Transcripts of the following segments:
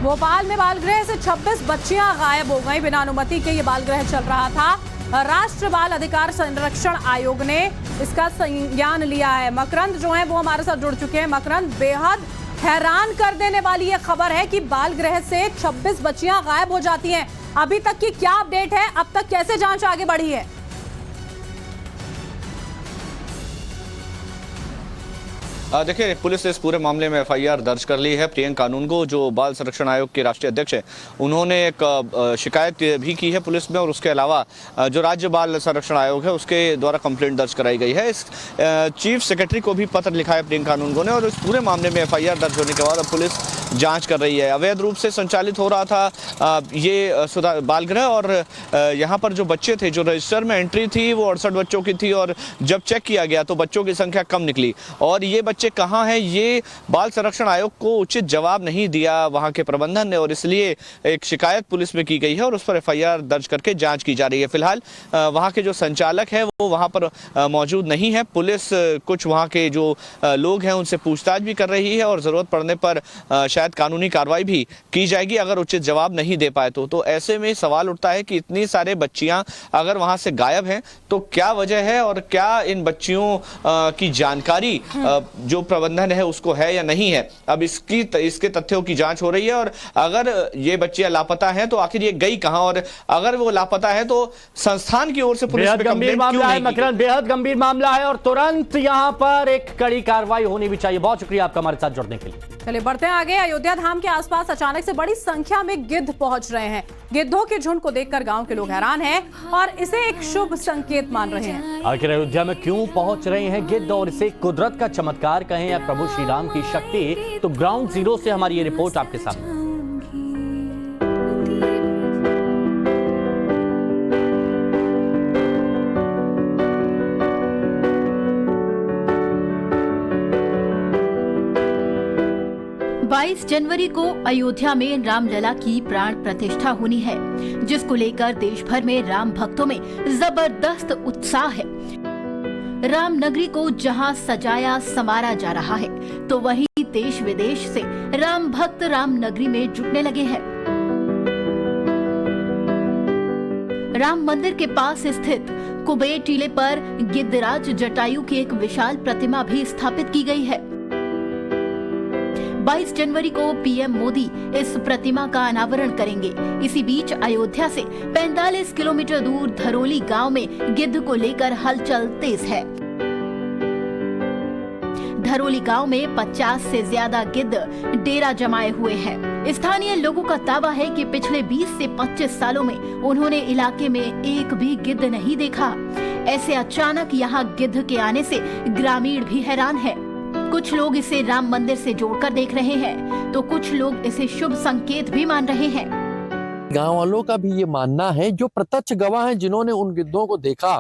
भोपाल में बालगृह से 26 बच्चियां गायब हो गई। बिना अनुमति के ये बालगृह चल रहा था। राष्ट्रीय बाल अधिकार संरक्षण आयोग ने इसका संज्ञान लिया है। मकरंद जो है वो हमारे साथ जुड़ चुके हैं। मकरंद, बेहद हैरान कर देने वाली ये खबर है कि बालगृह से 26 बच्चियां गायब हो जाती हैं। अभी तक की क्या अपडेट है? अब तक कैसे जांच आगे बढ़ी है? देखिए, पुलिस ने इस पूरे मामले में एफआईआर दर्ज कर ली है। प्रियंका कानूनगो जो बाल संरक्षण आयोग के राष्ट्रीय अध्यक्ष हैं, उन्होंने एक शिकायत भी की है पुलिस में, और उसके अलावा जो राज्य बाल संरक्षण आयोग है उसके द्वारा कंप्लेंट दर्ज कराई गई है। इस चीफ सेक्रेटरी को भी पत्र लिखा है प्रियंका कानूनगो ने, और इस पूरे मामले में एफआईआर दर्ज होने के बाद अब पुलिस जाँच कर रही है। अवैध रूप से संचालित हो रहा था ये बालगृह, और यहाँ पर जो बच्चे थे, जो रजिस्टर में एंट्री थी वो 68 बच्चों की थी, और जब चेक किया गया तो बच्चों की संख्या कम निकली। और ये बच्चे कहाँ हैं, ये बाल संरक्षण आयोग को उचित जवाब नहीं दिया वहाँ के प्रबंधन ने, और इसलिए एक शिकायत पुलिस में की गई है और उस पर एफआईआर दर्ज करके जांच की जा रही है। फिलहाल वहाँ के जो संचालक है वो वहाँ पर मौजूद नहीं है। पुलिस कुछ वहाँ के जो लोग हैं उनसे पूछताछ भी कर रही है, और ज़रूरत पड़ने पर शायद कानूनी कार्रवाई भी की जाएगी अगर उचित जवाब नहीं दे पाए तो ऐसे में सवाल उठता है कि इतनी सारे बच्चियाँ अगर वहाँ से गायब हैं तो क्या वजह है, और क्या इन बच्चियों की जानकारी जो प्रबंधन है उसको है या नहीं है। अब इसके तथ्यों की जांच हो रही है, और अगर ये बच्चियां लापता हैं तो आखिर ये गई कहां, और अगर वो लापता है तो संस्थान की ओर से पुलिस पे कंप्लेंट क्यों नहीं की? मकरंद, बेहद गंभीर मामला है और तुरंत यहां पर एक कड़ी कार्रवाई होनी भी चाहिए। बहुत शुक्रिया आपका हमारे साथ जुड़ने के लिए। चलिए बढ़ते हैं आगे। अयोध्या धाम के आसपास अचानक से बड़ी संख्या में गिद्ध पहुंच रहे हैं। गिद्धों के झुंड को देखकर गांव के लोग हैरान हैं और इसे एक शुभ संकेत मान रहे हैं। आखिर अयोध्या में क्यों पहुंच रहे हैं गिद्ध, और इसे कुदरत का चमत्कार कहें या प्रभु श्री राम की शक्ति, तो ग्राउंड जीरो से हमारी ये रिपोर्ट आपके सामने। 22 जनवरी को अयोध्या में रामलला की प्राण प्रतिष्ठा होनी है, जिसको लेकर देश भर में राम भक्तों में जबरदस्त उत्साह है। राम नगरी को जहां सजाया संवारा जा रहा है, तो वहीं देश विदेश से राम भक्त राम नगरी में जुटने लगे हैं। राम मंदिर के पास स्थित कुबेर टीले पर गिद्धराज जटायु की एक विशाल प्रतिमा भी स्थापित की गई है। 22 जनवरी को पीएम मोदी इस प्रतिमा का अनावरण करेंगे। इसी बीच अयोध्या से 45 किलोमीटर दूर धरोली गांव में गिद्ध को लेकर हलचल तेज है। धरोली गांव में 50 से ज्यादा गिद्ध डेरा जमाए हुए हैं। स्थानीय लोगों का दावा है कि पिछले 20 से 25 सालों में उन्होंने इलाके में एक भी गिद्ध नहीं देखा। ऐसे अचानक यहाँ गिद्ध के आने से ग्रामीण भी हैरान है। कुछ लोग इसे राम मंदिर से जोड़कर देख रहे हैं, तो कुछ लोग इसे शुभ संकेत भी मान रहे हैं। गांव वालों का भी ये मानना है, जो प्रत्यक्ष गवाह हैं, जिन्होंने उन गिद्धों को देखा,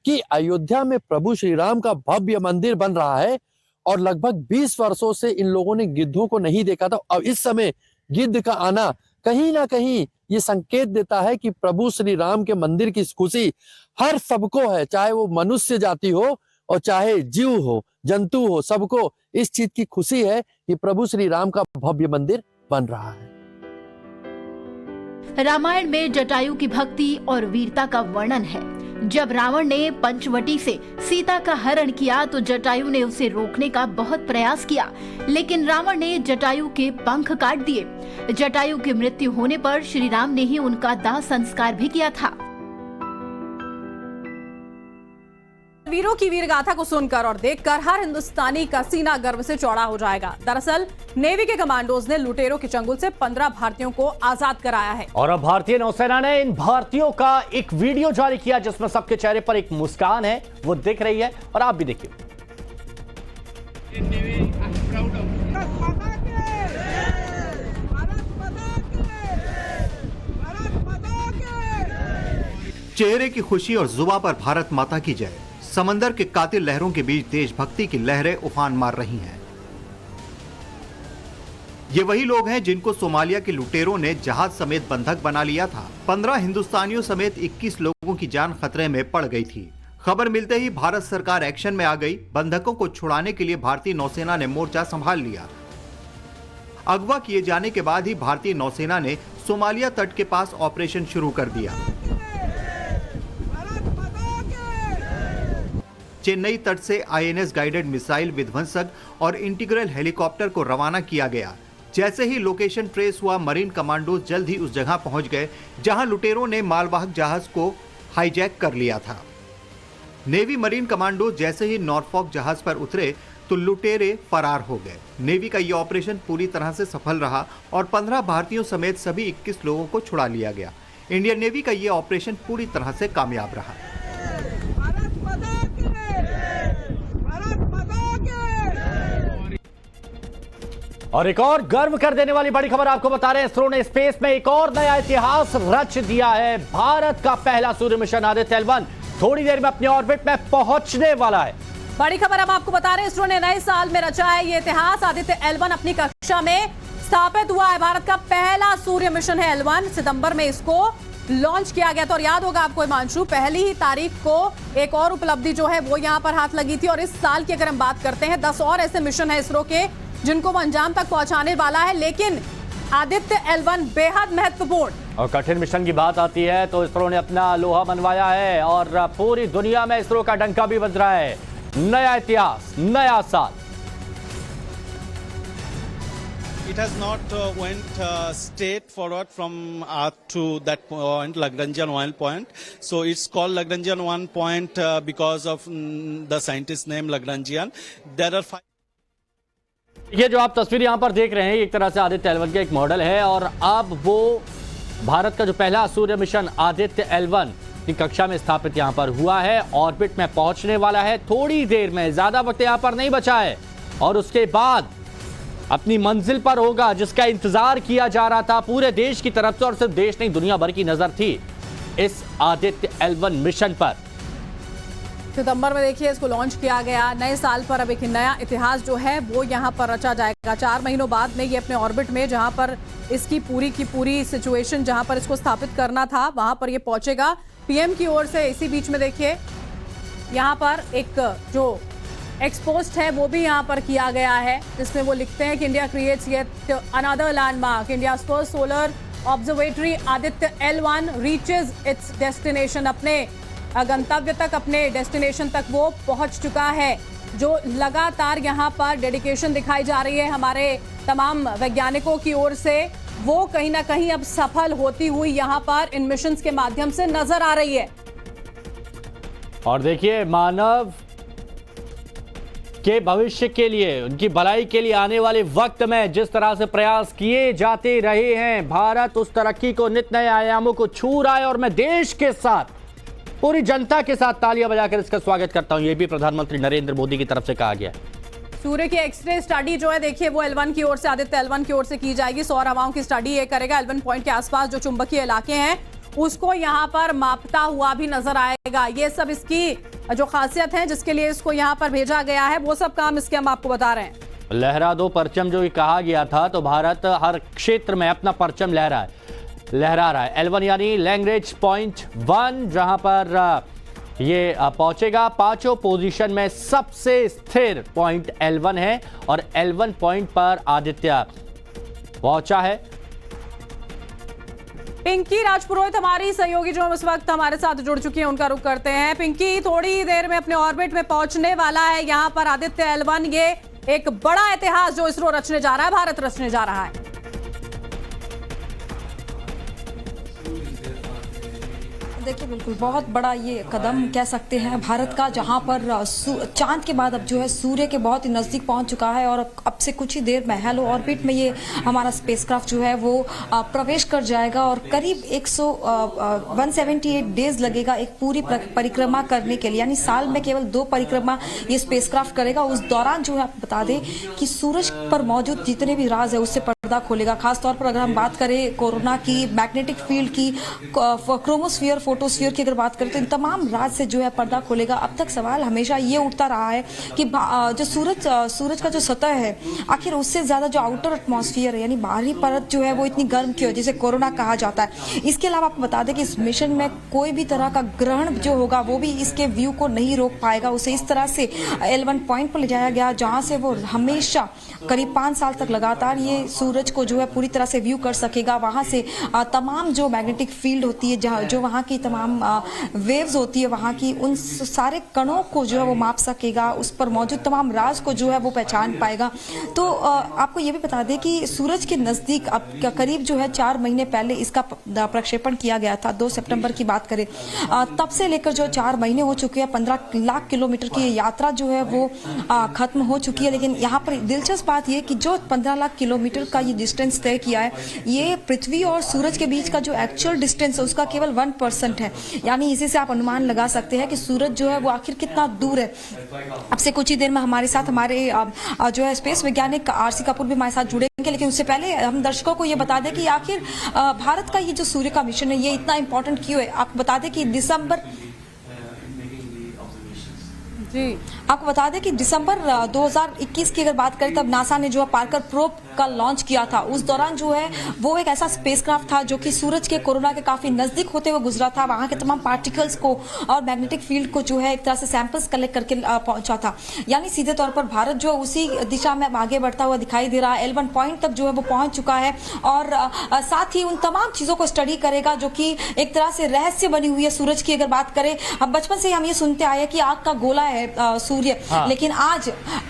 कि अयोध्या में प्रभु श्री राम का भव्य मंदिर बन रहा है और लगभग 20 वर्षों से इन लोगों ने गिद्धों को नहीं देखा था। अब इस समय गिद्ध का आना कहीं ना कहीं ये संकेत देता है कि प्रभु श्री राम के मंदिर की खुशी हर सबको है, चाहे वो मनुष्य जाति हो और चाहे जीव हो, जंतु हो, सबको इस चीज की खुशी है कि प्रभु श्री राम का भव्य मंदिर बन रहा है। रामायण में जटायु की भक्ति और वीरता का वर्णन है। जब रावण ने पंचवटी से सीता का हरण किया तो जटायु ने उसे रोकने का बहुत प्रयास किया, लेकिन रावण ने जटायु के पंख काट दिए। जटायु की मृत्यु होने पर श्री राम ने ही उनका दाह संस्कार भी किया था। वीरों की वीर गाथा को सुनकर और देखकर हर हिंदुस्तानी का सीना गर्व से चौड़ा हो जाएगा। दरअसल नेवी के कमांडोज ने लुटेरों के चंगुल से 15 भारतीयों को आजाद कराया है। और अब भारतीय नौसेना ने इन भारतीयों का एक वीडियो जारी किया, जिसमें सबके चेहरे पर एक मुस्कान है, वो दिख रही है, और आप भी देखिए। चेहरे की खुशी और जुबान पर भारत माता की जय। समंदर के कातिल लहरों के बीच देशभक्ति की लहरें उफान मार रही हैं। ये वही लोग हैं जिनको सोमालिया के लुटेरों ने जहाज समेत बंधक बना लिया था। 15 हिंदुस्तानियों समेत 21 लोगों की जान खतरे में पड़ गई थी। खबर मिलते ही भारत सरकार एक्शन में आ गई। बंधकों को छुड़ाने के लिए भारतीय नौसेना ने मोर्चा संभाल लिया। अगवा किए जाने के बाद ही भारतीय नौसेना ने सोमालिया तट के पास ऑपरेशन शुरू कर दिया। चेन्नई तट से आईएनएस गाइडेड मिसाइल विध्वंसक और इंटीग्रल हेलीकॉप्टर को रवाना किया गया। जैसे ही लोकेशन ट्रेस हुआ, मरीन कमांडोज जल्द ही उस जगह पहुंच गए जहां लुटेरों ने मालवाहक जहाज को हाईजैक कर लिया था। नेवी मरीन कमांडोज जैसे ही नॉरफॉक जहाज पर उतरे तो लुटेरे फरार हो गए। नेवी का यह ऑपरेशन पूरी तरह से सफल रहा और 15 भारतीयों समेत सभी 21 लोगों को छुड़ा लिया गया। इंडियन नेवी का यह ऑपरेशन पूरी तरह से कामयाब रहा। और एक और गर्व कर देने वाली बड़ी खबर आपको बता रहे हैं, इसरो ने स्पेस में एक और नया इतिहास रच दिया है। भारत का पहला सूर्य मिशन आदित्य L1 थोड़ी देर में अपने ऑर्बिट में पहुंचने वाला है। बड़ी खबर हम आपको बता रहे हैं, इसरो ने नए साल में रचा है ये इतिहास। आदित्य L1 अपनी कक्षा में स्थापित हुआ है। भारत का पहला सूर्य मिशन है L1। सितंबर में इसको लॉन्च किया गया था और याद होगा आपको हिमांशु, पहली ही तारीख को एक और उपलब्धि जो है वो यहाँ पर हाथ लगी थी। और इस साल की अगर हम बात करते हैं, 10 और ऐसे मिशन है इसरो के जिनको वो अंजाम तक पहुंचाने वाला है। लेकिन आदित्य L1 बेहद महत्वपूर्ण और कठिन मिशन की बात आती है तो इसरो ने अपना लोहा मनवाया है और पूरी दुनिया में इसरो का डंका भी बज रहा है। नया इतिहास, नया साल। It has not went straight forward from Earth to that point, Lagrangian 1 point. So it's called Lagrangian 1 point because of the scientist name Lagrangian. There are 5. ये जो आप तस्वीर यहां पर देख रहे हैं, एक तरह से आदित्य L1 का एक मॉडल है और अब वो भारत का जो पहला सूर्य मिशन आदित्य L1 की कक्षा में स्थापित यहां पर हुआ है। ऑर्बिट में पहुंचने वाला है थोड़ी देर में, ज्यादा वक्त यहां पर नहीं बचा है और उसके बाद अपनी मंजिल पर होगा, जिसका इंतजार किया जा रहा था पूरे देश की तरफ से। और सिर्फ देश नहीं, दुनिया भर की नजर थी इस आदित्य L1 मिशन पर। सितंबर में देखिए इसको लॉन्च किया गया। नए साल पर अब एक नया इतिहास जो है वो यहाँ पर रचा जाएगा। 4 महीनों बाद में ये अपने ऑर्बिट में, जहां पर इसकी पूरी की पूरी सिचुएशन, जहां पर इसको स्थापित करना था वहां पर ये पहुंचेगा। पीएम की ओर से इसी बीच में देखिए यहाँ पर एक जो एक्सपोस्ट है वो भी यहाँ पर किया गया है, जिसमें वो लिखते हैं कि India creates yet another landmark, India's first solar observatory Aditya L1 reaches it's destination. अपने गंतव्य तक, अपने डेस्टिनेशन तक वो पहुंच चुका है। जो लगातार यहाँ पर डेडिकेशन दिखाई जा रही है हमारे तमाम वैज्ञानिकों की ओर से, वो कहीं ना कहीं अब सफल होती हुई यहाँ पर इन मिशंस के माध्यम से नजर आ रही है। और देखिए, मानव के भविष्य के लिए, उनकी भलाई के लिए आने वाले वक्त में जिस तरह से प्रयास किए जाते रहे हैं, भारत उस तरक्की को, नित नए आयामों को छू रहा है। और मैं देश के साथ, पूरी जनता के साथ तालियां बजाकर इसका स्वागत करता हूं। यह भी प्रधानमंत्री नरेंद्र मोदी की तरफ से कहा गया है। सूर्य की एक्सरे स्टडी जो है देखिए वो L1 की ओर से, आदित्य L1 की ओर से की जाएगी। सौर हवाओं की स्टडी ये करेगा। L1 पॉइंट के आसपास जो चुंबकीय इलाके हैं उसको यहाँ पर मापता हुआ भी नजर आएगा। ये सब इसकी जो खासियत है जिसके लिए इसको यहाँ पर भेजा गया है, वो सब काम इसके हम आपको बता रहे हैं। लहरा दो परचम जो कहा गया था, तो भारत हर क्षेत्र में अपना परचम लहरा रहा है। L1 यानी लैंग्वेज पॉइंट 1, जहां पर ये पहुंचेगा। 5 पोजीशन में सबसे स्थिर पॉइंट L1 है और L1 पॉइंट पर आदित्य पहुंचा है। पिंकी राजपुरोहित हमारी सहयोगी जो इस वक्त हमारे साथ जुड़ चुकी हैं, उनका रुख करते हैं। पिंकी, थोड़ी देर में अपने ऑर्बिट में पहुंचने वाला है यहाँ पर आदित्य L1। ये एक बड़ा इतिहास जो इसरो रचने जा रहा है, भारत रचने जा रहा है। देखिए, बिल्कुल बहुत बड़ा ये कदम कह सकते हैं भारत का, जहां पर चांद के बाद अब जो है सूर्य के बहुत ही नज़दीक पहुंच चुका है। और अब से कुछ ही देर में हेलो ऑर्बिट में ये हमारा स्पेसक्राफ्ट जो है वो प्रवेश कर जाएगा। और करीब 178 डेज लगेगा एक पूरी परिक्रमा करने के लिए, यानी साल में केवल 2 परिक्रमा ये स्पेसक्राफ्ट करेगा। उस दौरान जो है आपको बता दें कि सूरज पर मौजूद जितने भी राज है उससे पर्दा खोलेगा। खासतौर पर अगर हम बात करें कोरोना की, मैग्नेटिक फील्ड की, क्रोमोस्फीयर, फोटोस्फीयर की अगर बात करें तो इन तमाम राज से जो है पर्दा खोलेगा। अब तक सवाल हमेशा ये उठता रहा है कि जो सूरज का जो सतह है, आखिर उससे ज्यादा जो आउटर एटमॉस्फेयर है यानी बाहरी परत जो है वो इतनी गर्म क्यों है, जिसे कोरोना कहा जाता है। इसके अलावा आपको बता दें कि इस मिशन में कोई भी तरह का ग्रहण जो होगा वो भी इसके व्यू को नहीं रोक पाएगा। उसे इस तरह से L1 पॉइंट पर ले जाया गया जहां से वो हमेशा करीब 5 साल तक लगातार ये सूरज को जो है पूरी तरह से व्यू कर सकेगा। वहां से तमाम जो मैग्नेटिक फील्ड होती है, जो वहां की तमाम वेव्स होती है, वहां की उन सारे कणों को जो है वो माप सकेगा, उस पर मौजूद तमाम राज को जो है वो पहचान पाएगा। तो आपको ये भी बता दें कि सूरज के नजदीक अब करीब जो है 4 महीने पहले इसका प्रक्षेपण किया गया था। 2 सितंबर की बात करें तब से लेकर जो 4 महीने हो चुके हैं, 15 लाख किलोमीटर की यात्रा जो है वो खत्म हो चुकी है। लेकिन यहाँ पर दिलचस्प बात यह कि जो 15 लाख किलोमीटर का ये डिस्टेंस तय किया है, ये पृथ्वी और सूरज के बीच का जो एक्चुअल डिस्टेंस है उसका केवल 1% है। यानी इसी से आप अनुमान लगा सकते हैं कि सूरज जो है वो आखिर कितना दूर है। अब से कुछ ही देर में हमारे साथ हमारे जो है स्पेस वैज्ञानिक आरसी कपूर भी हमारे साथ जुड़ेंगे, लेकिन उससे पहले हम दर्शकों को ये बता दें कि आखिर भारत का ये जो सूर्य का मिशन है ये इतना इंपॉर्टेंट क्यों है। आपको बता दें कि आपको बता दें कि दिसंबर 2021 की अगर बात करें तब नासा ने जो है पार्कर प्रोब का लॉन्च किया था। उस दौरान जो है वो एक ऐसा स्पेसक्राफ्ट था जो कि सूरज के कोरोना के काफी नजदीक होते हुए गुजरा था। वहां के तमाम पार्टिकल्स को और मैग्नेटिक फील्ड को जो है एक तरह से सैंपल्स कलेक्ट करके पहुंचा था। यानी सीधे तौर पर भारत जो उसी दिशा में आगे बढ़ता हुआ दिखाई दे रहा है। L1 पॉइंट तक जो है वो पहुंच चुका है और साथ ही उन तमाम चीजों को स्टडी करेगा जो कि एक तरह से रहस्य बनी हुई है सूरज की। अगर बात करें, अब बचपन से हम ये सुनते आए कि आग का गोला है सूर्य, लेकिन आज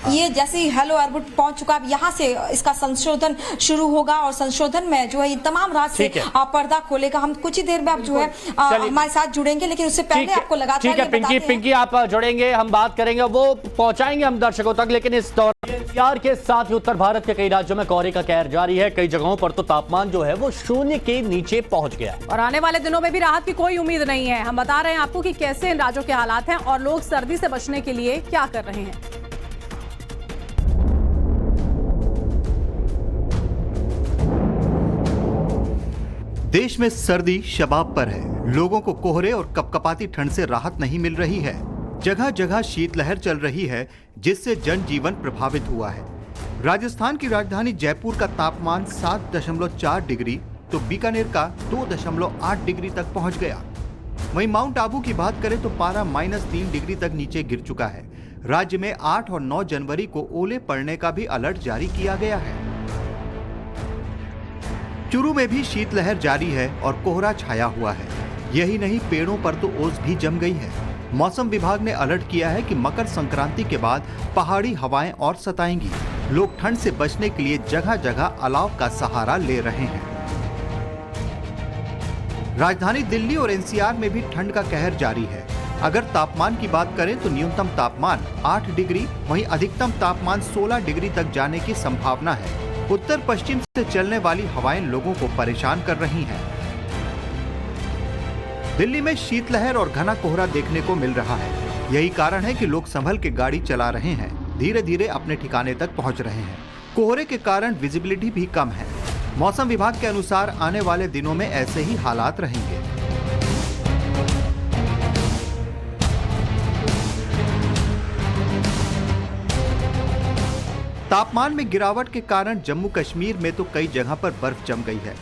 ये जैसे ही हेलो ऑर्बिट पहुंच चुका है, यहाँ से इसका संशोधन शुरू होगा और संशोधन में जो है ये तमाम राज से पर्दा खोलेगा। हम कुछ ही देर में आप जो है हमारे साथ जुड़ेंगे, लेकिन उससे पहले आपको लगातार ठीक है पिंकी आप जुड़ेंगे, हम बात करेंगे, वो पहुंचाएंगे हम दर्शकों तक। लेकिन इस दौरान एनसीआर के साथ ही उत्तर भारत के कई राज्यों में कोहरे का कहर जारी है। कई जगहों पर तो तापमान जो है वो 0 के नीचे पहुंच गया और आने वाले दिनों में भी राहत की कोई उम्मीद नहीं है। हम बता रहे हैं आपको कि कैसे इन राज्यों के हालात हैं और लोग सर्दी से बचने के लिए क्या कर रहे हैं। देश में सर्दी शबाब पर है। लोगों को कोहरे और कपकपाती ठंड से राहत नहीं मिल रही है। जगह जगह शीतलहर चल रही है जिससे जनजीवन प्रभावित हुआ है। राजस्थान की राजधानी जयपुर का तापमान 7.4 डिग्री तो बीकानेर का 2.8 डिग्री तक पहुंच गया। वहीं माउंट आबू की बात करें तो पारा -3 डिग्री तक नीचे गिर चुका है। राज्य में 8 और 9 जनवरी को ओले पड़ने का भी अलर्ट जारी किया गया है। चूरू में भी शीतलहर जारी है और कोहरा छाया हुआ है। यही नहीं, पेड़ों पर तो ओस भी जम गई है। मौसम विभाग ने अलर्ट किया है कि मकर संक्रांति के बाद पहाड़ी हवाएं और सताएंगी। लोग ठंड से बचने के लिए जगह जगह अलाव का सहारा ले रहे हैं। राजधानी दिल्ली और एनसीआर में भी ठंड का कहर जारी है। अगर तापमान की बात करें तो न्यूनतम तापमान 8 डिग्री, वहीं अधिकतम तापमान 16 डिग्री तक जाने की संभावना है। उत्तर पश्चिम से चलने वाली हवाएं लोगों को परेशान कर रही हैं। दिल्ली में शीतलहर और घना कोहरा देखने को मिल रहा है। यही कारण है कि लोग संभल के गाड़ी चला रहे हैं, धीरे धीरे अपने ठिकाने तक पहुंच रहे हैं। कोहरे के कारण विजिबिलिटी भी कम है। मौसम विभाग के अनुसार आने वाले दिनों में ऐसे ही हालात रहेंगे। तापमान में गिरावट के कारण जम्मू कश्मीर में तो कई जगह पर बर्फ जम गई है।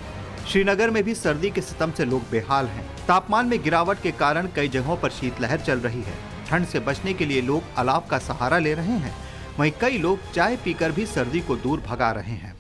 श्रीनगर में भी सर्दी के सितम से लोग बेहाल हैं। तापमान में गिरावट के कारण कई जगहों पर शीतलहर चल रही है। ठंड से बचने के लिए लोग अलाव का सहारा ले रहे हैं। वहीं कई लोग चाय पीकर भी सर्दी को दूर भगा रहे हैं।